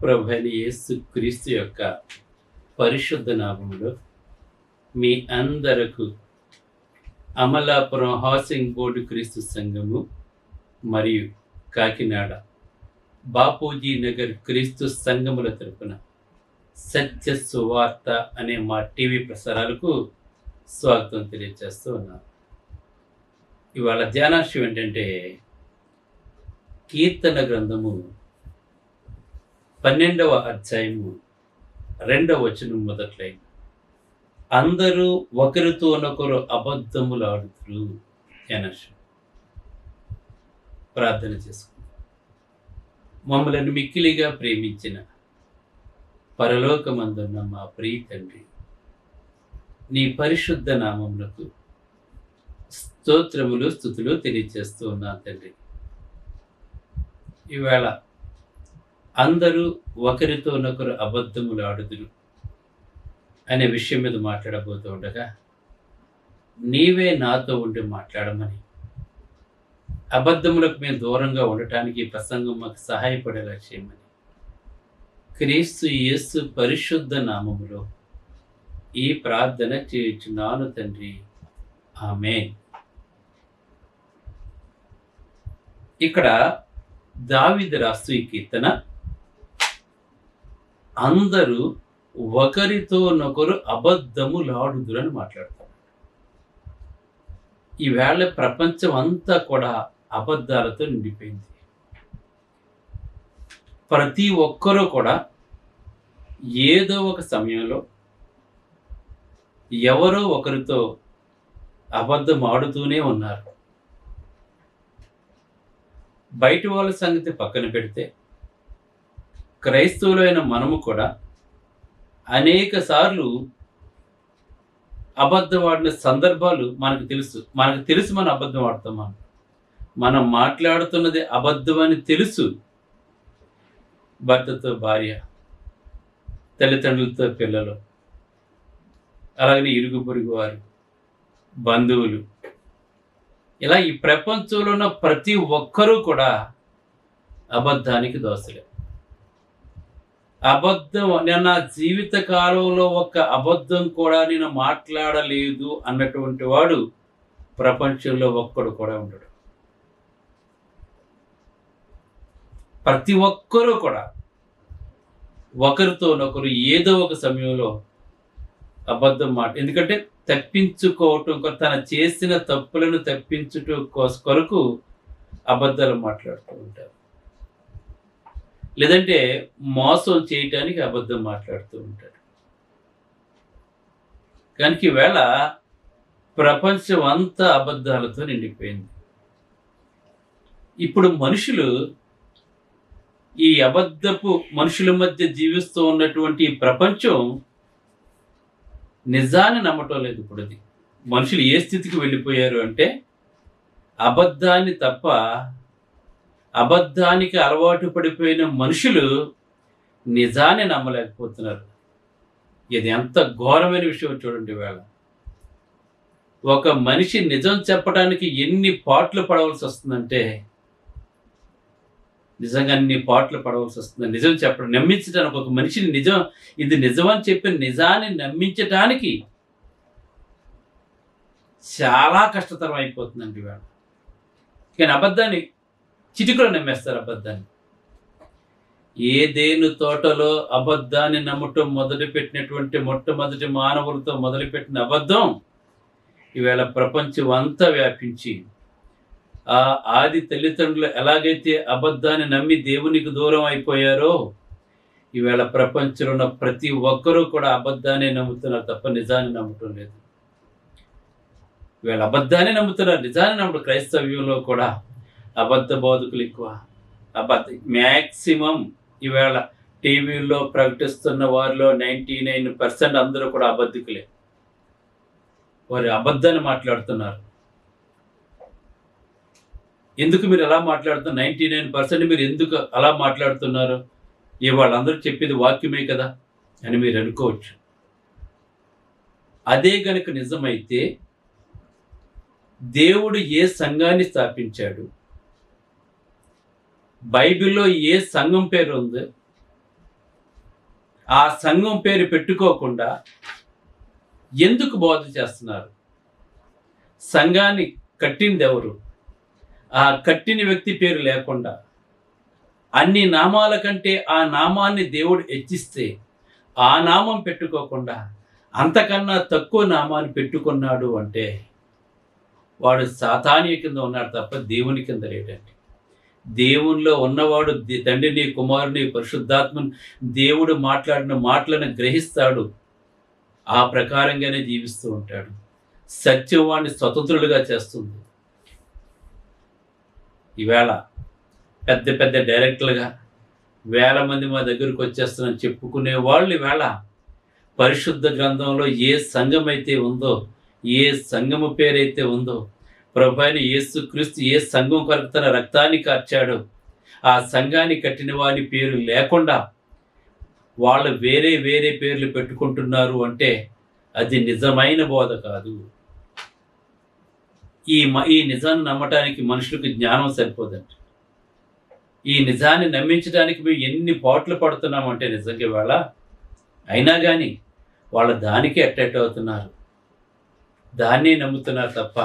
ప్రభువైన యేసు క్రీస్తు యొక్క పరిశుద్ధ నామములో మీ అందరకు అమలాపురం హౌసింగ్ బోర్డు క్రీస్తు సంఘము మరియు కాకినాడ బాపూజీ నగర్ క్రీస్తు సంఘముల తరపున సత్య సువార్త అనే మా టీవీ ప్రసారాలకు స్వాగతం తెలియజేస్తూ ఉన్నాను. ఇవాళ ధ్యానాంశం ఏంటంటే కీర్తన గ్రంథము 12వ అధ్యాయము 2వ వచనం మొదట్లై అందరూ ఒకరితోనొకరు అబద్ధములు ఆడుతురు ధ్యానాంశం. ప్రార్థన చేసుకుందాం. మమ్మలను మిక్కిలిగా ప్రేమించిన పరలోకమందున్న మా ప్రియ తండ్రి, నీ పరిశుద్ధ నామములకు స్తోత్రములు స్తుతులు తెలియజేస్తూ ఉన్నాను తండ్రి. ఈవేళ అందరూ ఒకరితోనొకరు అబద్ధములు ఆడుదురు అనే విషయం మీద మాట్లాడబోతూ ఉండగా నీవే నాతో ఉండి మాట్లాడమని, అబద్ధములకు మేము దూరంగా ఉండటానికి ఈ ప్రసంగం మాకు సహాయపడేలా చేయమని క్రీస్తు యేసు పరిశుద్ధ నామములో ఈ ప్రార్థన చేయుచున్నాను తండ్రి, ఆమేన్. ఇక్కడ దావీదు రాస్తూ ఈ కీర్తన అందరూ ఒకరితోనొకరు అబద్ధములాడుదురు అని మాట్లాడతారు. ఈవేళ ప్రపంచం అంతా కూడా అబద్ధాలతో నిండిపోయింది. ప్రతి ఒక్కరూ కూడా ఏదో ఒక సమయంలో ఎవరో ఒకరితో అబద్ధం ఆడుతూనే ఉన్నారు. బయట వాళ్ళ సంగతి పక్కన పెడితే క్రైస్తవులైన మనము కూడా అనేక సార్లు అబద్ధం ఆడిన సందర్భాలు మనకు తెలుసు మనం అబద్ధం ఆడుతాం. మనం మాట్లాడుతున్నది అబద్ధం అని తెలుసు. భర్తతో భార్య, తల్లిదండ్రులతో పిల్లలు, అలాగనే ఇరుగు పొరుగు వారు, బంధువులు, ఇలా ఈ ప్రపంచంలో ఉన్న ప్రతి ఒక్కరూ కూడా అబద్ధానికి దోషులే. అబద్ధం, నేను నా జీవిత కాలంలో ఒక్క అబద్ధం కూడా నేను మాట్లాడలేదు అన్నటువంటి వాడు ప్రపంచంలో ఒక్కడు కూడా ఉండడు. ప్రతి ఒక్కరూ కూడా ఒకరితోనొకరు ఏదో ఒక సమయంలో అబద్ధం ఎందుకంటే తప్పించుకోవటం, తన చేసిన తప్పులను తప్పించుట కొరకు అబద్ధాలు మాట్లాడుతూ ఉంటారు. లేదంటే మోసం చేయటానికి అబద్ధం మాట్లాడుతూ ఉంటారు. కనుక ఈవేళ ప్రపంచం అంతా అబద్ధాలతో నిండిపోయింది. ఇప్పుడు మనుషులు ఈ అబద్ధపు మనుషుల మధ్య జీవిస్తూ ఉన్నటువంటి ఈ ప్రపంచం నిజాన్ని నమ్మటం లేదు. ఇప్పుడు అది మనుషులు ఏ స్థితికి వెళ్ళిపోయారు అంటే అబద్ధాన్ని తప్ప, అబద్ధానికి అలవాటు పడిపోయిన మనుషులు నిజాన్ని నమ్మలేకపోతున్నారు. ఇది ఎంత ఘోరమైన విషయం చూడండి. వేళ ఒక మనిషి నిజం చెప్పడానికి ఎన్ని పాటలు పడవలసి వస్తుందంటే, నిజంగా అన్ని పాటలు పడవలసి వస్తుంది నిజం చెప్పడం, నమ్మించడానికి. ఒక మనిషిని ఇది నిజమని చెప్పి నిజాన్ని నమ్మించటానికి చాలా కష్టతరం అయిపోతుందండి ఇవాళ. కానీ అబద్ధాన్ని చిటికలో నమ్మేస్తారు. అబద్ధాన్ని ఏదేను తోటలో అబద్ధాన్ని నమ్మటం మొదలుపెట్టినటువంటి మొట్టమొదటి మానవులతో మొదలుపెట్టిన అబద్ధం ఈవేళ ప్రపంచం అంతా వ్యాపించి, ఆ ఆది తల్లిదండ్రులు ఎలాగైతే అబద్ధాన్ని నమ్మి దేవునికి దూరం అయిపోయారో, ఈవేళ ప్రపంచంలో ఉన్న ప్రతి ఒక్కరూ కూడా అబద్ధాన్ని నమ్ముతున్నారు తప్ప నిజాన్ని నమ్మటం లేదు. ఈవేళ అబద్ధాన్ని నమ్ముతున్నారు, నిజాన్ని నమ్మటం. క్రైస్తవ్యంలో కూడా అబద్ధ బోధకులు ఎక్కువ. మ్యాక్సిమం ఈవేళ టీవీల్లో ప్రకటిస్తున్న వారిలో 99% అందరూ కూడా అబద్ధికులే. వారు అబద్ధాన్ని మాట్లాడుతున్నారు. ఎందుకు మీరు అలా మాట్లాడుతున్నారు? 99% మీరు ఎందుకు అలా మాట్లాడుతున్నారు? వాళ్ళందరూ చెప్పేది వాక్యమే కదా అని మీరు అనుకోవచ్చు. అదే గనుక నిజమైతే దేవుడు ఏ సంఘాన్ని స్థాపించాడు, బైబిల్లో ఏ సంఘం పేరు ఉంది, ఆ సంఘం పేరు పెట్టుకోకుండా ఎందుకు బోధ చేస్తున్నారు? సంఘాన్ని కట్టింది ఎవరు? ఆ కట్టిన వ్యక్తి పేరు లేకుండా అన్ని నామాల కంటే ఆ నామాన్ని దేవుడు హెచ్చిస్తే ఆ నామం పెట్టుకోకుండా అంతకన్నా తక్కువ నామాన్ని పెట్టుకున్నాడు అంటే వాడు సాతానీ కింద ఉన్నాడు తప్ప దేవుని కింద లేడండి. దేవునిలో ఉన్నవాడు తండ్రిని, కుమారుని, పరిశుద్ధాత్మని దేవుడు మాట్లాడిన మాటలను గ్రహిస్తాడు. ఆ ప్రకారంగానే జీవిస్తూ ఉంటాడు. సత్యం వాడిని స్వతంత్రులుగా చేస్తుంది. ఈవేళ పెద్ద పెద్ద డైరెక్టర్లుగా వేల మంది మా దగ్గరకు వచ్చేస్తున్నారని చెప్పుకునే వాళ్ళు ఈవేళ పరిశుద్ధ గ్రంథంలో ఏ సంఘం అయితే ఉందో, ఏ సంఘము పేరైతే ఉందో, ప్రభువైన యేసుక్రీస్తు ఏ సంఘం కొరకు తన రక్తాన్ని కార్చాడో ఆ సంఘాన్ని కట్టిన వారి పేరు లేకుండా వాళ్ళు వేరే వేరే పేర్లు పెట్టుకుంటున్నారు అంటే అది నిజమైన బోధ కాదు. ఈ నిజాన్ని నమ్మటానికి మనుషులకు జ్ఞానం సరిపోదండి. ఈ నిజాన్ని నమ్మించడానికి మేము ఎన్ని పాటలు పడుతున్నామంటే నిజంగా ఇవాళ అయినా కానీ వాళ్ళు దానికి అట్రాక్ట్ అవుతున్నారు, దాన్ని నమ్ముతున్నారు తప్ప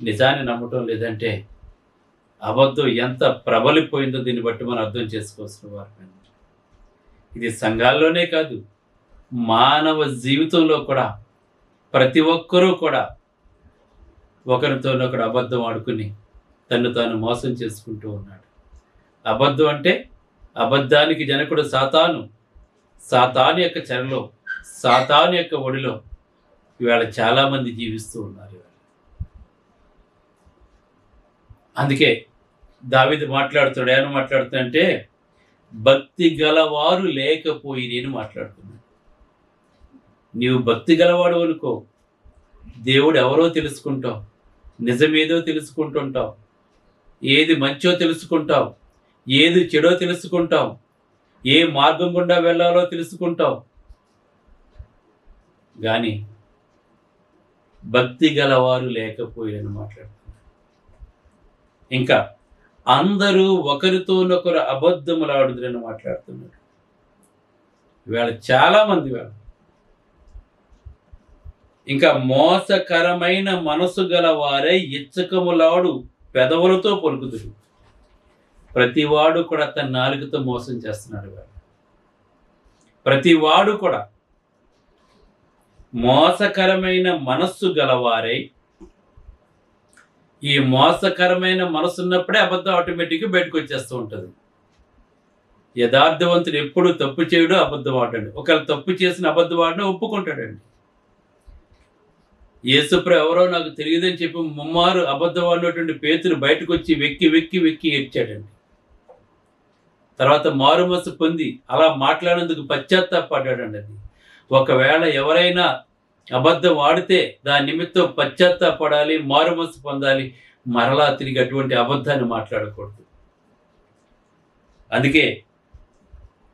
నిజాన్ని నమ్మటం లేదంటే అబద్ధం ఎంత ప్రబలిపోయిందో దీన్ని బట్టి మనం అర్థం చేసుకోవాల్సిన వారు. ఇది సంఘాల్లోనే కాదు, మానవ జీవితంలో కూడా ప్రతి ఒక్కరూ కూడా ఒకరితోనొకడు అబద్ధం ఆడుకుని తను తాను మోసం చేసుకుంటూ ఉన్నాడు. అబద్ధం అంటే అబద్ధానికి జనకుడు సాతాను. సాతాను యొక్క చెరలో, సాతాను యొక్క ఒడిలో ఇవాళ చాలామంది జీవిస్తూ ఉన్నారు. అందుకే దావీదు మాట్లాడుతున్నాడు, ఏమని మాట్లాడుతుందంటే భక్తి గలవారు లేకపోయి నేను మాట్లాడుతున్నాను. నీవు భక్తి గలవాడు అనుకో, దేవుడు ఎవరో తెలుసుకుంటావు, నిజమేదో తెలుసుకుంటుంటావు, ఏది మంచో తెలుసుకుంటావు, ఏది చెడో తెలుసుకుంటావు, ఏ మార్గం గుండా వెళ్ళాలో తెలుసుకుంటావు. కానీ భక్తి గలవారు లేకపోయినని మాట్లాడుతున్నారు. ఇంకా అందరూ ఒకరితోనొకరు అబద్ధములాడుదురని మాట్లాడుతున్నారు. ఇవాళ చాలామంది వేళ ఇంకా మోసకరమైన మనసు గల వారే ఇచ్చకములాడు పెదవులతో పలుకుదురు. ప్రతివాడు కూడా తన నాలుకతో మోసం చేస్తున్నాడు. ప్రతివాడు కూడా మోసకరమైన మనస్సు గలవారై, ఈ మోసకరమైన మనసు ఉన్నప్పుడే అబద్ధం ఆటోమేటిక్గా బయటకు వచ్చేస్తూ ఉంటుంది. యథార్థవంతుడు ఎప్పుడు తప్పు చేయడు, అబద్ధం ఆడండి. ఒకవేళ తప్పు చేసిన అబద్ధం ఆడినా ఒప్పుకుంటాడండి. యేసుప్రభు ఎవరో నాకు తెలియదని చెప్పి ముమ్మారు అబద్ధం ఆడినటువంటి పేతురు బయటకు వచ్చి వెక్కి వెక్కి వెక్కి ఏడ్చాడండి. తర్వాత మారు మనసు పొంది అలా మాట్లాడేందుకు పశ్చాత్తాపడ్డాడండి. అది ఒకవేళ ఎవరైనా అబద్ధం ఆడితే దాని నిమిత్తం పశ్చాత్తాపడాలి, మారు మనసు పొందాలి, మరలా తిరిగి అటువంటి అబద్ధాన్ని మాట్లాడకూడదు. అందుకే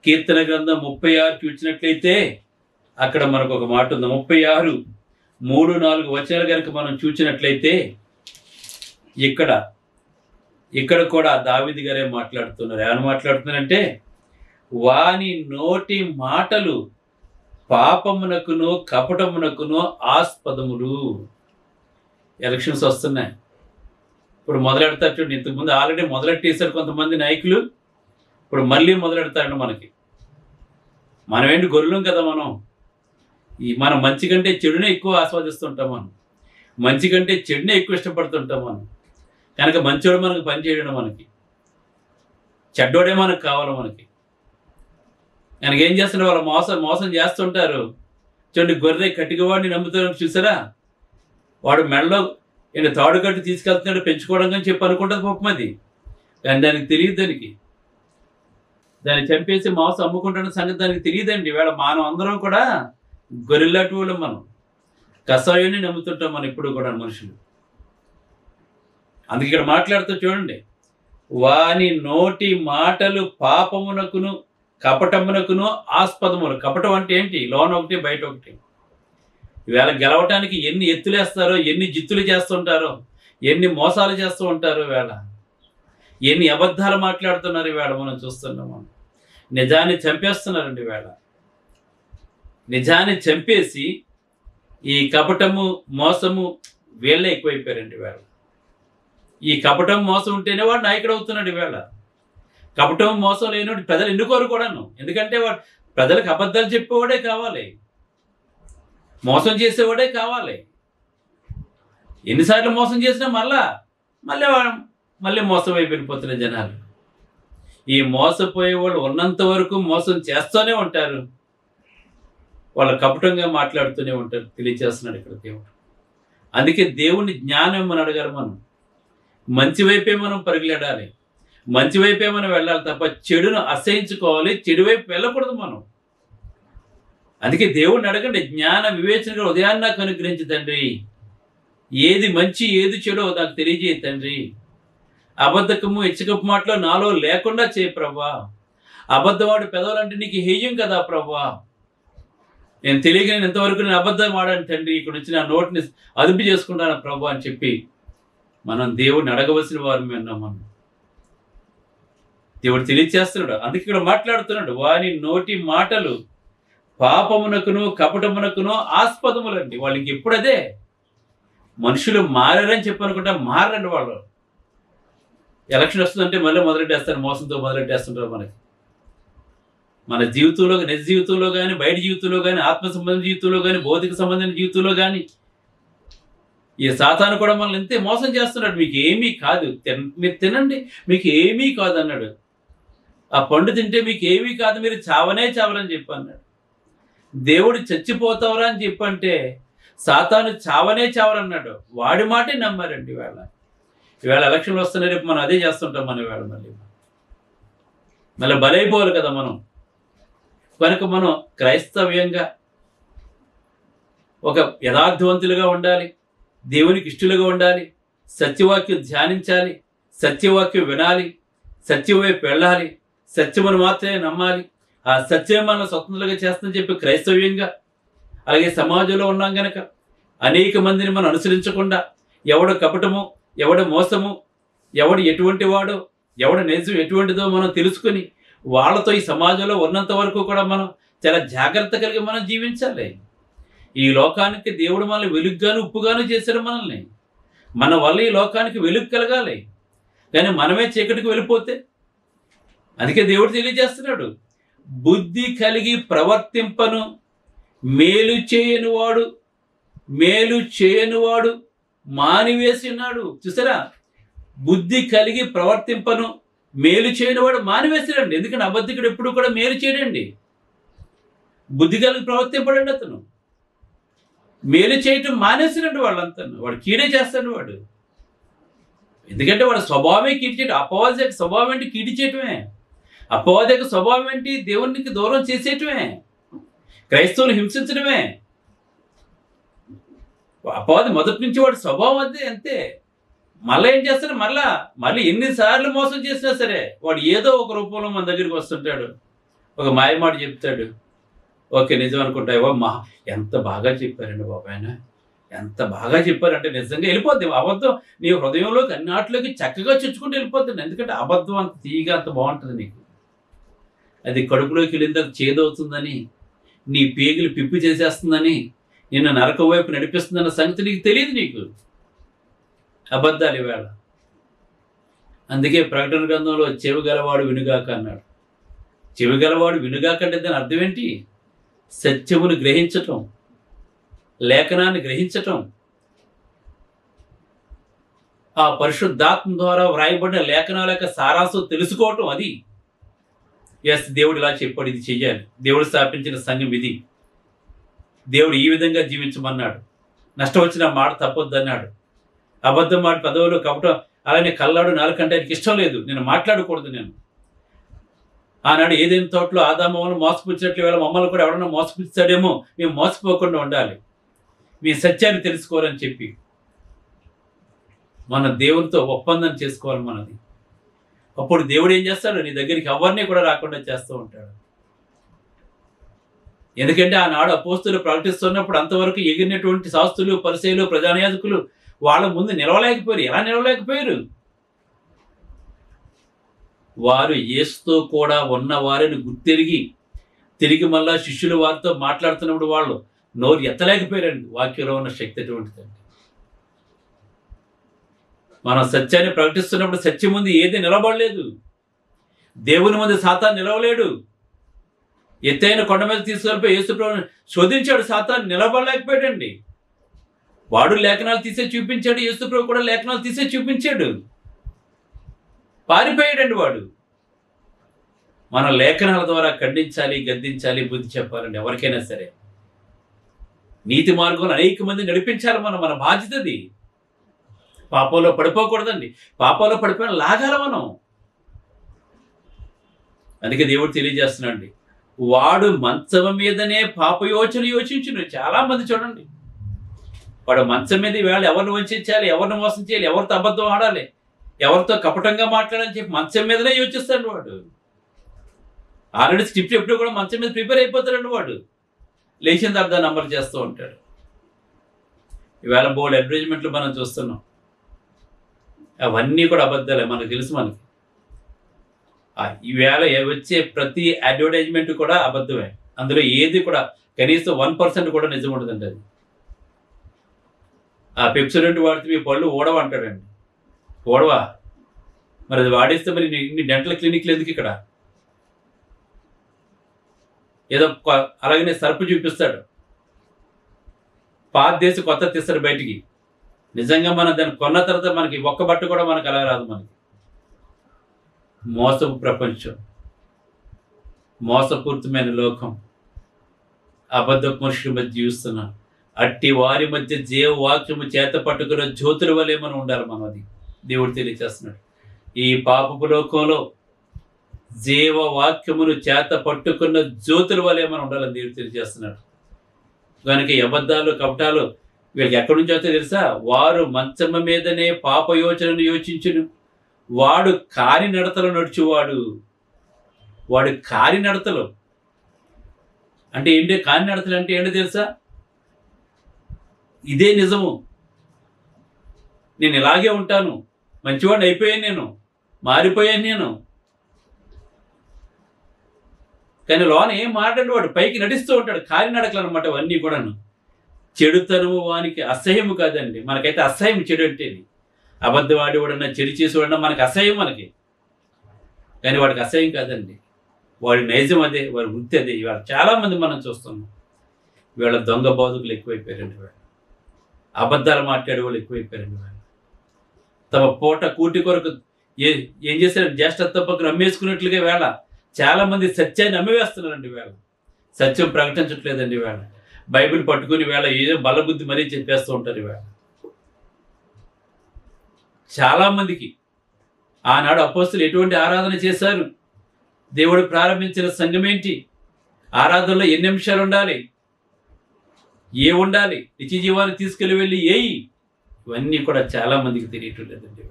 కీర్తన గ్రంథం 36 చూసినట్లయితే అక్కడ మనకు ఒక మాట ఉంది. 36 3-4 వచనాలు కనుక మనం చూసినట్లయితే ఇక్కడ కూడా దావీదు గారే మాట్లాడుతున్నారు. ఏమని మాట్లాడుతున్నారంటే వాని నోటి మాటలు పాపమునకును కపటమునకును ఆస్పదములు. ఎలక్షన్స్ వస్తున్నాయి, ఇప్పుడు మొదలెడతారు చూడండి. ఇంతకుముందు ఆల్రెడీ మొదలెట్టేశారు కొంతమంది నాయకులు, ఇప్పుడు మళ్ళీ మొదలెడతారండి. మనం ఏంటి గొర్రెలం కదా, మనం మంచి కంటే చెడునే ఎక్కువ ఆస్వాదిస్తుంటాం, మనం మంచి కంటే చెడునే ఎక్కువ ఇష్టపడుతుంటాం. మనం కనుక మంచోడు మనకు పని చేయడం, మనకి చెడ్డోడే మనకు కావాలి. కనుక ఏం చేస్తున్నారు, వాళ్ళు మోసం చేస్తుంటారు. చూడండి, గొర్రె కట్టికవాడిని నమ్ముతారని చూసారా, వాడు మెడలో తాడు కట్టి తీసుకెళ్తున్నాడు పెంచుకోవడం అని చెప్పి అనుకుంటుంది పాపం. అది కానీ దానికి తెలియదు, దాన్ని చంపేసి మాంసం అమ్ముకుంటున్న సంగతి దానికి తెలియదండి. ఇవాళ మనం అందరం కూడా గొర్రెలాంటి వాళ్ళం, మనం కషాయాన్ని నమ్ముతుంటాం మనం ఎప్పుడు కూడా మనుషులు. అందుకే ఇక్కడ మాట్లాడుతూ చూడండి, వాని నోటి మాటలు పాపమునకును కపటమునకును ఆస్పదములు. కపటం అంటే ఏంటి? లోన ఒకటి బయట ఒకటి. ఈవేళ గెలవటానికి ఎన్ని ఎత్తులేస్తారో, ఎన్ని జిత్తులు చేస్తుంటారో, ఎన్ని మోసాలు చేస్తూ ఉంటారో, ఈవేళ ఎన్ని అబద్ధాలు మాట్లాడుతున్నారు ఈవేళ మనం చూస్తున్నాం. నిజాన్ని చంపేస్తున్నారండి ఈవేళ. నిజాన్ని చంపేసి ఈ కపటము మోసము వీళ్ళే ఎక్కువైపోయారండి వేళ. ఈ కపటం మోసం ఉంటేనే వాడు నాయకుడు అవుతున్నాడు ఈవేళ. కపటం మోసం లేనివాడు ప్రజలు ఎన్నుకోరు కూడాను. ఎందుకంటే వాడు ప్రజలకు అబద్ధాలు చెప్పేవాడే కావాలి, మోసం చేసేవాడే కావాలి. ఎన్నిసార్లు మోసం చేసినా మళ్ళీ మోసం అయిపోయిపోతున్న జనాలు. ఈ మోసపోయే వాళ్ళు ఉన్నంత వరకు మోసం చేస్తూనే ఉంటారు, వాళ్ళ కపటంగా మాట్లాడుతూనే ఉంటారు. తెలియచేస్తున్నాడు ఇక్కడ దేవుడు. అందుకే దేవుని జ్ఞానం మనం అడగాలి. మనం మంచి వైపే మనం పరుగులెడాలి, మంచి వైపే మనం వెళ్ళాలి తప్ప చెడును అసహించుకోవాలి, చెడు వైపు వెళ్ళకూడదు మనం. అందుకే దేవుడిని అడగండి, జ్ఞాన వివేచనగా ఉదయాన్ని నాకు అనుగ్రహించి తండ్రి, ఏది మంచి ఏది చెడో నాకు తెలియజేయ తండ్రి. అబద్ధకము హెచ్చకపు మాటలో నాలో లేకుండా చేయి ప్రభా. అబద్ధవాడు పెదవులంటే నీకు హేయం కదా ప్రభా. నేను తెలియక ఎంతవరకు నేను అబద్ధం ఆడాను తండ్రి, ఇక్కడ నుంచి నా నోటిని అదుపు చేసుకుంటాను ప్రభా అని చెప్పి మనం దేవుడిని అడగవలసిన వారు విన్నాం. మనం దేవుడు తెలియచేస్తున్నాడు. అందుకే ఇక్కడ మాట్లాడుతున్నాడు, వారి నోటి మాటలు పాపమునకును కపటమునకును ఆస్పదములండి. వాళ్ళకి ఎప్పుడు అదే. మనుషులు మారని చెప్పనుకుంటా మారండి వాళ్ళు. ఎలక్షన్ వస్తుందంటే మళ్ళీ మొదలెట్టేస్తారు, మోసంతో మొదలెట్టేస్తుంటారు. మన జీవితంలో, నిజ జీవితంలో కానీ, బయట జీవితంలో కానీ, ఆత్మ సంబంధ జీవితంలో కానీ, భౌతిక సంబంధించిన జీవితంలో కానీ ఈ సాతాను కూడా మనల్ని ఎంతే మోసం చేస్తున్నాడు. మీకు ఏమీ కాదు, మీరు తినండి, మీకు ఏమీ కాదు అన్నాడు. ఆ పండు తింటే మీకు ఏమీ కాదు, మీరు చావరని చెప్పి అన్నాడు. దేవుడు చచ్చిపోతావరా అని చెప్పంటే సాతాను చావరన్నాడు. వాడి మాటే నమ్మారండి. ఈవేళ ఎలక్షన్లు వస్తున్నాయి, రేపు మనం అదే చేస్తుంటాం. మనం ఈవేళ మళ్ళీ బలైపోవాలి కదా మనం. కనుక మనం క్రైస్తవ్యంగా ఒక యథార్థవంతులుగా ఉండాలి, దేవునికి ఇష్టలుగా ఉండాలి, సత్యవాక్యం ధ్యానించాలి, సత్యవాక్యం వినాలి, సత్యం వైపు వెళ్ళాలి, సత్యమును మాత్రమే నమ్మాలి. ఆ సత్యం మనం స్వతంత్రంగా చేస్తుందని చెప్పి క్రైస్తవ్యంగా, అలాగే సమాజంలో ఉన్నాం గనక అనేక మందిని మనం అనుసరించకుండా ఎవడు కపటము, ఎవడు మోసము, ఎవడు ఎటువంటి వాడో, ఎవడు నిజం ఎటువంటిదో మనం తెలుసుకొని వాళ్ళతో ఈ సమాజంలో ఉన్నంత వరకు కూడా మనం చాలా జాగ్రత్త కలిగి మనం జీవించాలి. ఈ లోకానికి దేవుడు మనల్ని వెలుగుగాను ఉప్పుగాను చేశాడు మనల్ని. మన వల్ల ఈ లోకానికి వెలుగు కలగాలి, కానీ మనమే చీకటికి వెళ్ళిపోతే. అందుకే దేవుడు తెలియజేస్తున్నాడు, బుద్ధి కలిగి ప్రవర్తింపను మేలు చేయనివాడు మానివేసి ఉన్నాడు. చూసారా, బుద్ధి కలిగి ప్రవర్తింపను మేలు చేయనివాడు మానివేసాడండి. ఎందుకంటే అబద్ధికుడు ఎప్పుడు కూడా మేలు చేయడండి. బుద్ధి కలిగి ప్రవర్తింపడండి. అతను మేలు చేయటం మానేసినట్టు వాళ్ళంతా, వాడు కీడే చేస్తాడు వాడు. ఎందుకంటే వాడు స్వభావమే కీడి చేయడం. అపవాది యొక్క స్వభావం ఏంటి? కీడి చేయటమే. అపవాది యొక్క స్వభావం ఏంటి? దేవునికి దూరం చేసేయటమే, క్రైస్తవులు హింసించడమే. అపవాది మొదటి నుంచి వాడి స్వభావం అంతే. మళ్ళీ ఏం చేస్తాడు? మళ్ళీ ఎన్నిసార్లు మోసం చేసినా సరే వాడు ఏదో ఒక రూపంలో మన దగ్గరికి వస్తుంటాడు, ఒక మాయమాట చెప్తాడు. ఓకే, నిజం అనుకుంటావో, ఎంత బాగా చెప్పారండి బాబు, ఆయన ఎంత బాగా చెప్పారంటే నిజంగా వెళ్ళిపోద్ది. అబద్ధం నీ హృదయంలోకి అన్నిటిలోకి చక్కగా చొచ్చుకుంటూ వెళ్ళిపోతుంది. ఎందుకంటే అబద్ధం అంత తీయగా అంత బాగుంటుంది. నీకు అది కడుపులోకి వెళ్ళిన తర్వాత చేదవుతుందని, నీ పేగులు పిప్పి చేసేస్తుందని, నిన్ను నరకం వైపు నడిపిస్తుందన్న సంగతి నీకు తెలియదు. నీకు అబద్ధాలు ఈవేళ. అందుకే ప్రకటన గ్రంథంలో చెవి గలవాడు వినుగాక అన్నాడు. చెవి గలవాడు వినుగాక అంటే దాని అర్థం ఏంటి? సత్యమును గ్రహించటం, లేఖనాన్ని గ్రహించటం, ఆ పరిశుద్ధాత్మ ద్వారా వ్రాయబడిన లేఖనాల యొక్క సారాంశం తెలుసుకోవటం. అది దేవుడు ఇలా చెప్పాడు, ఇది చెయ్యాలి. దేవుడు స్థాపించిన సంఘం ఇది. దేవుడు ఈ విధంగా జీవించమన్నాడు. నష్టం వచ్చిన మాట తప్పొద్దన్నాడు. అబద్ధం మాట పదవులు కపటం అలానే కల్లాడు నాలుకంటే ఆయనకి ఇష్టం లేదు. నేను మాట్లాడకూడదు. నేను ఆనాడు ఏదైనా తోటలో ఆదామమ్మను మోసపుచ్చినట్లు వేళ మమ్మల్ని కూడా ఎవడన్నా మోసపుచ్చాడేమో, మేము మోసపోకుండా ఉండాలి, మీ సత్యాన్ని తెలుసుకోవాలని చెప్పి మన దేవునితో ఒప్పందం చేసుకోవాలి మనది. అప్పుడు దేవుడు ఏం చేస్తాడు? నీ దగ్గరికి ఎవరిని కూడా రాకుండా చేస్తూ ఉంటాడు. ఎందుకంటే ఆనాడు అపోస్తులు ప్రకటిస్తున్నప్పుడు అంతవరకు ఎగిరినటువంటి శాస్త్రులు, పరిసయ్యులు, ప్రధానయాజకులు వాళ్ళ ముందు నిలవలేకపోయారు. ఎలా నిలవలేకపోయారు? వారు యేసుతో కూడా ఉన్న వారిని గుర్తెరిగి తిరిగి మళ్ళా శిష్యులు వారితో మాట్లాడుతున్నప్పుడు వాళ్ళు నోరు ఎత్తలేకపోయారండి. వాక్యంలో ఉన్న శక్తి అటువంటిదండి. మనం సత్యాన్ని ప్రకటిస్తున్నప్పుడు సత్యం ముందు ఏది నిలబడలేదు. దేవుని ముందు సాతాను నిలవలేడు. ఎత్తైన కొండ మీద తీసుకెళ్ళిపోయి యేసుప్రభువుని శోధించాడు. సాతాను నిలబడలేకపోయాడండి. వాడు లేఖనాలు తీసే చూపించాడు, యేసుప్రభు కూడా లేఖనాలు తీసే చూపించాడు. పారిపోయాడండి వాడు. మన లేఖనాల ద్వారా ఖండించాలి, గద్దించాలి, బుద్ధి చెప్పాలండి ఎవరికైనా సరే. నీతి మార్గంలో అనేక మంది నడిపించాలి. మన బాధ్యతది. పాపంలో పడిపోకూడదండి. పాపంలో పడిపోయిన లాగాల మనం. అందుకే దేవుడు తెలియజేస్తున్నాడండి, వాడు మంచం మీదనే పాపయోచన యోచించును. చాలా మంది చూడండి, వాడు మంచం మీద వేళ ఎవరిని వంచాలి, ఎవరిని మోసం చేయాలి, ఎవరితో అబద్ధం ఆడాలి, ఎవరితో కపటంగా మాట్లాడాలని చెప్పి మంచం మీదనే యోచిస్తాడు వాడు. ఆల్రెడీ స్క్రిప్ట్ ఎప్పుడు కూడా మంచం మీద ప్రిపేర్ అయిపోతాడండి వాడు. లేచిన తర్వాత దాన్ని అమలు చేస్తూ ఉంటాడు. ఈవేళ బోర్డు అడ్వర్టైజ్మెంట్లు మనం చూస్తున్నాం, అవన్నీ కూడా అబద్ధాలే. మనకు తెలుసు. మనకి ఈవేళ వచ్చే ప్రతి అడ్వర్టైజ్మెంట్ కూడా అబద్ధమే. అందులో ఏది కూడా కనీసం 1% కూడా నిజం ఉండదండి. అది ఆ పెప్సోడెంట్ వాడితే మీ పళ్ళు ఓడవ అంటాడండి. ఓడవా? మరి అది వాడేస్తే మరి ఇన్ని డెంటల్ క్లినిక్లు ఎందుకు ఇక్కడ? ఏదో అలాగనే సర్పు చూపిస్తాడు, పాత దేశం కొత్త తీస్తాడు బయటికి. నిజంగా మనం దాన్ని కొన్న తర్వాత మనకి ఒక్క బట్ట కూడా మనకు అలా రాదు. మనకి మోసపు ప్రపంచం, మోసపూరితమైన లోకం, అబద్ధ మనుషుల మధ్య జీవిస్తున్నాం. అట్టి వారి మధ్య జీవవాక్యము చేత పట్టుకున్న జ్యోతుల వలె మనం ఉండాలి. మనం అది దేవుడు తెలియజేస్తున్నాడు. ఈ పాపపు లోకంలో జీవవాక్యమును చేత పట్టుకున్న జ్యోతుల వలె మనం ఉండాలని దేవుడు తెలియజేస్తున్నాడు. కనుక అబద్ధాలు, కపటాలు వీళ్ళకి ఎక్కడి నుంచి వస్తే తెలుసా? వారు మంచమ్మ మీదనే పాప యోచనను యోచించును. వాడు కారి నడతలు నడుచువాడు. వాడు కారి నడతలు అంటే ఏంటి? కారి నడతలు అంటే ఏంటో తెలుసా? ఇదే నిజము, నేను ఇలాగే ఉంటాను, మంచివాడిని అయిపోయాను, నేను మారిపోయాను నేను. కానీ లోన ఏం మాట్లాడు, వాడు పైకి నటిస్తూ ఉంటాడు. కాలి నడకలు అనమాట అవన్నీ కూడాను. చెడుతనము వానికి అసహ్యము కాదండి. మనకైతే అసహ్యం చెడు అంటేది. అబద్ధవాడి వాడన్నా, చెడు చేసేవాడన్నా మనకు అసహ్యం మనకి. కానీ వాడికి అసహ్యం కాదండి. వాడి నైజం అదే, వాడి వృత్తి అదే. ఇవాళ చాలామంది మనం చూస్తున్నాం. ఇవాళ దొంగ బోధకులు ఎక్కువైపోయారండి. వాళ్ళు అబద్ధాలు మాట్లాడే వాళ్ళు ఎక్కువైపోయారండి. వాళ్ళు తమ పూట కూటి కొరకు ఏం చేశారు? జ్యేష్ఠత్వపక్కన అమ్మేసుకున్నట్లుగా వేళ చాలామంది సత్యాన్ని అమ్మివేస్తున్నారండి. వేళ సత్యం ప్రకటించట్లేదండి. వేళ బైబిల్ పట్టుకుని వేళ ఏదో బలబుద్ధి మరీ చెప్పేస్తూ ఉంటారు. వేళ చాలామందికి ఆనాడు అపోస్తులు ఎటువంటి ఆరాధన చేశారు? దేవుడు ప్రారంభించిన సంఘం ఏంటి? ఆరాధనలో ఎన్ని నిమిషాలు ఉండాలి, ఏ ఉండాలి, నిత్య జీవాన్ని తీసుకెళ్ళి వెళ్ళి ఏయి, ఇవన్నీ కూడా చాలా మందికి తెలియటం లేదండి.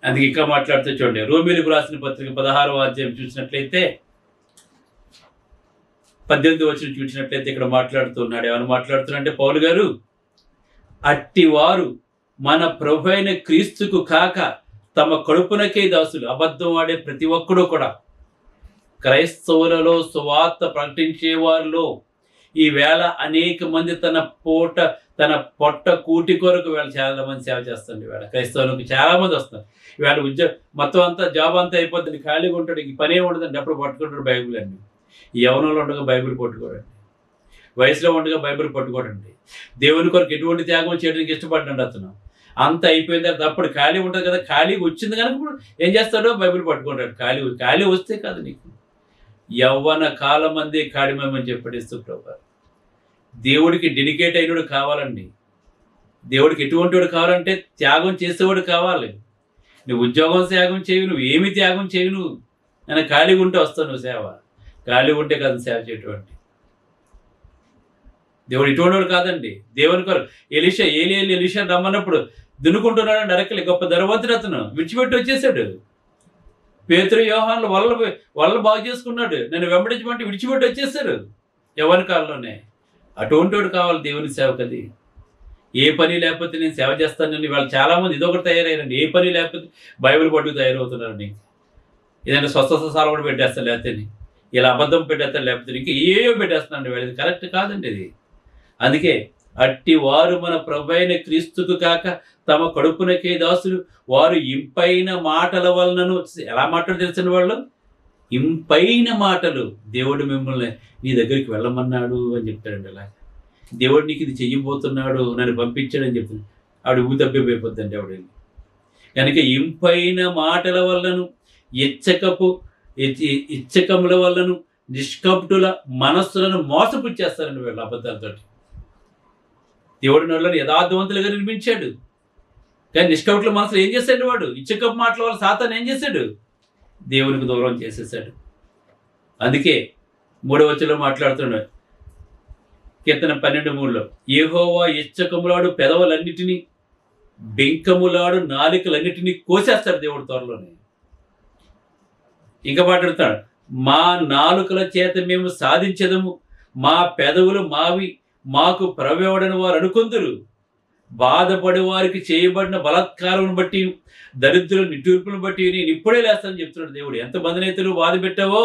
అందుకే ఇంకా మాట్లాడుతూ చూడండి, రోమీలకు రాసిన పత్రిక 16వ అధ్యాయం చూసినట్లయితే 18వ వచనం చూసినట్లయితే ఇక్కడ మాట్లాడుతున్నాడు. ఏమైనా మాట్లాడుతున్నాడంటే పౌలు గారు, అట్టివారు మన ప్రభు అయిన క్రీస్తుకు కాక తమ కడుపునకే దాసులు. అబద్ధం ఆడే ప్రతి ఒక్కడూ కూడా క్రైస్తవులలో సువార్త ప్రకటించే వారిలో ఈవేళ అనేక మంది తన పొట్ట కూటి కొరకు వేళ చాలా మంది సేవ చేస్తుంది. వేళ క్రైస్తవులకు చాలా మంది వస్తారు. ఇవాళ మొత్తం అంతా జాబ్ అంతా అయిపోతుంది, ఖాళీగా ఉంటాడు, ఇంక పనే ఉండదండి. అప్పుడు పట్టుకుంటాడు బైబిల్ అండి. యవ్వనంలో ఉండగా బైబిల్ పట్టుకోడండి, వయసులో ఉండగా బైబిల్ పట్టుకోడండి. దేవుని కొరకు ఎటువంటి త్యాగం చేయడానికి ఇష్టపడ్డాడు అతను. అంత అయిపోయిన తర్వాత అప్పుడు ఖాళీ ఉంటుంది కదా, ఖాళీ వచ్చింది కనుక ఇప్పుడు ఏం చేస్తాడో బైబిల్ పట్టుకుంటాడు. ఖాళీ వస్తే కాదు నీకు. యవ్వన కాలం అందే కాడిమని చెప్పాడు యేసుప్రభువు. దేవుడికి డెడికేట్ అయినోడు కావాలండి. దేవుడికి ఎటువంటి వాడు కావాలంటే త్యాగం చేసేవాడు కావాలి. నువ్వు ఉద్యోగం త్యాగం చేయవు, నువ్వు ఏమి త్యాగం చేయవు. నువ్వు నేను ఖాళీగా ఉంటే వస్తావు నువ్వు సేవ. ఖాళీగా ఉంటే కాదు సేవ చేయటువంటి దేవుడు ఇటువంటి వాడు కాదండి. దేవుని కొరకు ఎలీషా రమ్మన్నప్పుడు దున్నుకుంటున్నాడు అరకలి. గొప్ప ధనవంతుడు అతను విడిచిపెట్టి వచ్చేసాడు. పేతురు యోహాన్లు వలలు బాగు చేసుకున్నాడు. నేను వెంబడించమంటే విడిచిపెట్టి వచ్చేసారు యవ్వన కాలంలోనే. అటువంటి వాడు కావాలి దేవుని సేవకది. ఏ పని లేకపోతే నేను సేవ చేస్తానని వాళ్ళు చాలామంది ఇదొకటి తయారయ్యారండి. ఏ పని లేకపోతే బైబిల్ పట్టుకు తయారవుతున్నారండి. ఏదైనా స్వస్థత సాల కూడా పెట్టేస్తాను, లేకపోతే ఇలా అబద్ధం పెట్టేస్తాను, లేకపోతే ఇంకా ఏవో పెట్టేస్తున్నాను. ఇది కరెక్ట్ కాదండి ఇది. అందుకే అట్టి వారు మన ప్రభువైన క్రీస్తుకు కాక తమ కడుపునకే దాసులు, వారు ఇంపైన మాటల వలనను. ఎలా మాటలు తెలిసిన వాళ్ళు? ఇంపైన మాటలు. దేవుడు మిమ్మల్ని నీ దగ్గరికి వెళ్ళమన్నాడు అని చెప్తాడండి. అలా దేవుడు నీకు ఇది చెయ్యబోతున్నాడు, నన్ను పంపించాడని చెప్తుంది. ఆవిడ ఊదబ్బైపోద్దండి ఆవిడ. కనుక ఇంపైన మాటల వల్లను ఇచ్చకముల వల్లను నిష్కపటుల మనస్సులను మోసపుచ్చేస్తారండి వీళ్ళు అబద్ధాలతో. దేవుడి నోళ్ళని యథార్థవంతులుగా నిర్మించాడు, కానీ నిష్కపటుల మనసులు ఏం చేశాడు? వాడు ఇచ్చకపు మాటల వల్ల సాతాను ఏం చేశాడు? దేవునికి దూరం చేసేసాడు. అందుకే 3వ వచనంలో మాట్లాడుతున్నాడు, కీర్తన 12:3, యెహోవా ఇచ్చకములాడు పెదవులన్నిటినీ, బెంకములాడు నాలికలన్నిటినీ కోసేస్తాడు దేవుడు త్వరలోనే. ఇంకా మాట్లాడుతాడు, మా నాలుకల చేత మేము సాధించదము, మా పెదవులు మావి, మాకు ప్రవేవడని వారు అనుకొందురు. బాధపడే వారికి చేయబడిన బలాత్కారం బట్టి, దరిద్రుల నిట్టూర్పులను బట్టి నేను ఇప్పుడే లేస్తానని చెప్తున్నాడు దేవుడు. ఎంతమంది నేతలు బాధ పెట్టావో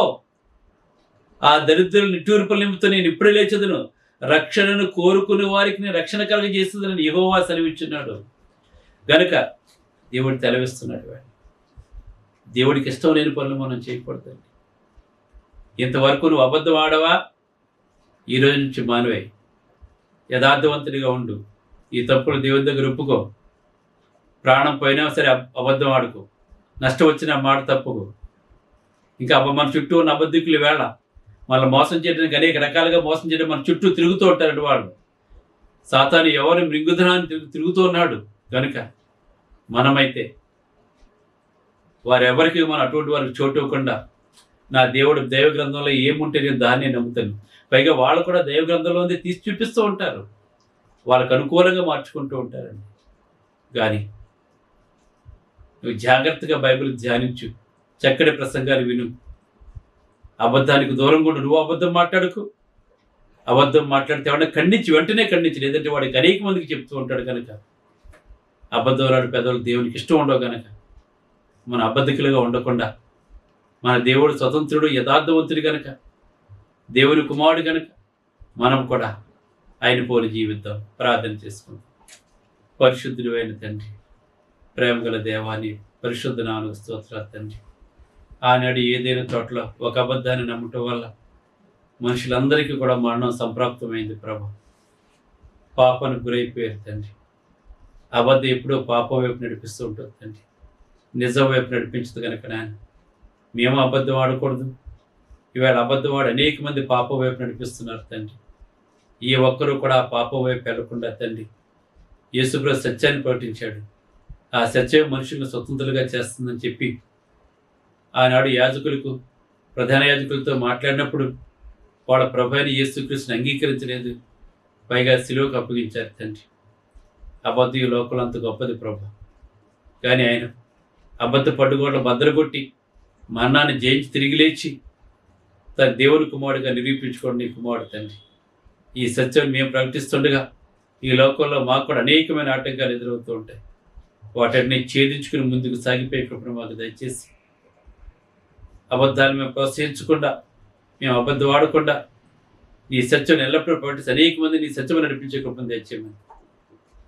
ఆ దరిద్రుల నిట్టూర్పుల నిమిత్తం నేను ఇప్పుడే లేచదును, రక్షణను కోరుకునే వారికి నేను రక్షణ కలుగజేస్తుందని యెహోవా సెలవిచ్చున్నాడు. గనుక దేవుడు తెలవిస్తున్నాడు. దేవుడికి ఇష్టం లేని పనులు మనం చేయకూడదండి. ఇంతవరకు నువ్వు అబద్ధం ఆడవా? ఈరోజు నుంచి మానవే, యథార్థవంతుడిగా ఉండు. ఈ తప్పులు దేవుని దగ్గర ఒప్పుకో. ప్రాణం పోయినా సరే అబద్ధం ఆడుకో, నష్టం వచ్చిన మాట తప్పుకో. ఇంకా మన చుట్టూ ఉన్న అబద్ధికులు వేళ మళ్ళీ మోసం చేయడానికి అనేక రకాలుగా మోసం చేయడం మన చుట్టూ తిరుగుతూ ఉంటారండి వాళ్ళు. సాతాను ఎవరి మృంగుధనాన్ని తిరుగుతూ ఉన్నాడు. కనుక మనమైతే వారెవరికి మనం అటువంటి వారికి చోటు ఇవ్వకుండా, నా దేవుడు దైవ గ్రంథంలో ఏముంటే నేను దాన్ని నమ్ముతాను. పైగా వాళ్ళు కూడా దైవ గ్రంథంలో తీసి చూపిస్తూ ఉంటారు, వాళ్ళకు అనుకూలంగా మార్చుకుంటూ ఉంటారండి. కానీ నువ్వు జాగ్రత్తగా బైబిల్ ధ్యానించు, చక్కటి ప్రసంగాలు విను, అబద్ధానికి దూరం కూడా. నువ్వు అబద్ధం మాట్లాడుకు. అబద్ధం మాట్లాడితే ఎవరైనా వెంటనే ఖండించి, లేదంటే వాడికి అనేక మందికి చెప్తూ ఉంటాడు. కనుక అబద్ధంలాడు పెదవులు దేవునికి ఇష్టం ఉండవు. కనుక మన అబద్ధికులుగా ఉండకుండా, మన దేవుడు స్వతంత్రుడు, యథార్థవంతుడు కనుక, దేవుని కుమారుడు కనుక మనం కూడా ఆయన పోలి జీవిద్దాం. ప్రార్థన చేసుకుందాం. పరిశుద్ధుడు అయిన తండ్రి, ప్రేమ గల దేవాన్ని, పరిశుద్ధ నామమునకు స్తోత్రాలు తండ్రి. ఆనాడు ఏదైనా తోటలో ఒక అబద్ధాన్ని నమ్మటం వల్ల మనుషులందరికీ కూడా మరణం సంప్రాప్తమైంది ప్రభు. పాపానికి గురైపోయారు తండ్రి. అబద్ధం ఎప్పుడో పాపం వైపు నడిపిస్తూ ఉంటుంది తండ్రి, నిజం వైపు నడిపించదు. కనుక నాయన మేము అబద్ధం ఆడకూడదు. ఈవేళ అబద్ధం ఆడి అనేక మంది పాపం వైపు నడిపిస్తున్నారు తండ్రి. ఏ ఒక్కరూ కూడా ఆ పాపం వైపు వెళ్లకుండా తండ్రి యేసుప్రభు సత్యాన్ని ప్రకటించాడు. ఆ సత్యం మనుషులను స్వతంత్రులుగా చేస్తుందని చెప్పి ఆనాడు యాజకులకు, ప్రధాన యాజకులతో మాట్లాడినప్పుడు వాళ్ళ ప్రభు అయిన యేసుక్రీస్తుని అంగీకరించలేదు, పైగా శిలువకు అప్పగించారు తండ్రి. అబద్ధం ఈ లోకంలో అంత గొప్పది ప్రభు. కానీ ఆయన అబద్ధ పట్టుకోవడం బద్దలుగొట్టి మరణాన్ని జయించి తిరిగి లేచి తన దేవుని కుమారుడిగా నిరూపించుకోండి నీ కుమారుడు తండ్రి. ఈ సత్యం మేము ప్రకటిస్తుండగా ఈ లోకంలో మాకు కూడా అనేకమైన ఆటంకాలు ఎదురవుతూ ఉంటాయి. వాటిని ఛేదించుకుని ముందుకు సాగిపోయే కృపను మాకు దయచేసి, అబద్ధాలు మేము ప్రోత్సహించకుండా, మేము అబద్ధం ఆడకుండా నీ సత్యం ఎల్లప్పుడూ ప్రకటించి అనేక మంది నీ సత్యం నడిపించే కృపను దయచేయమని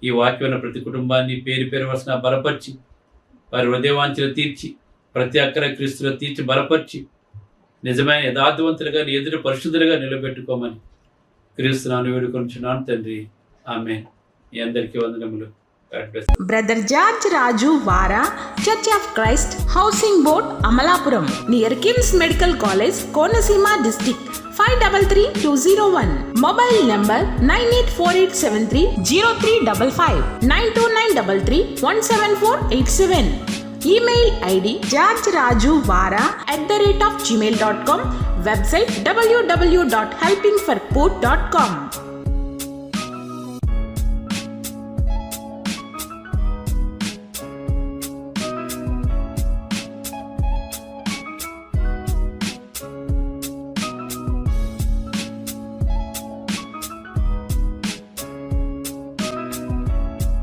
ఈ వాక్యమైన ప్రతి కుటుంబాన్ని పేరు పేరు వరుసన బలపరిచి, వారి హృదయవాంఛలు తీర్చి, ప్రతి అక్కర క్రీస్తులో తీర్చి బలపరిచి, నిజమైన యథార్థవంతులుగా నీ ఎదురు పరిశుద్ధులుగా నిలబెట్టుకోమని క్రీస్తునామమున వేడుకొనుచున్నాను తండ్రి. ఆమేన్. మీ అందరికీ వందనములు. బ్రదర్ జార్జ్ రాజు వారా, church of Christ, housing board, Amalapuram, near KIMS medical college, Konaseema district, 533201. Mobile number 9848730355, 92933174174. Email ID georgerajuvara@gmail.com. Website www.helpingforpoor.com.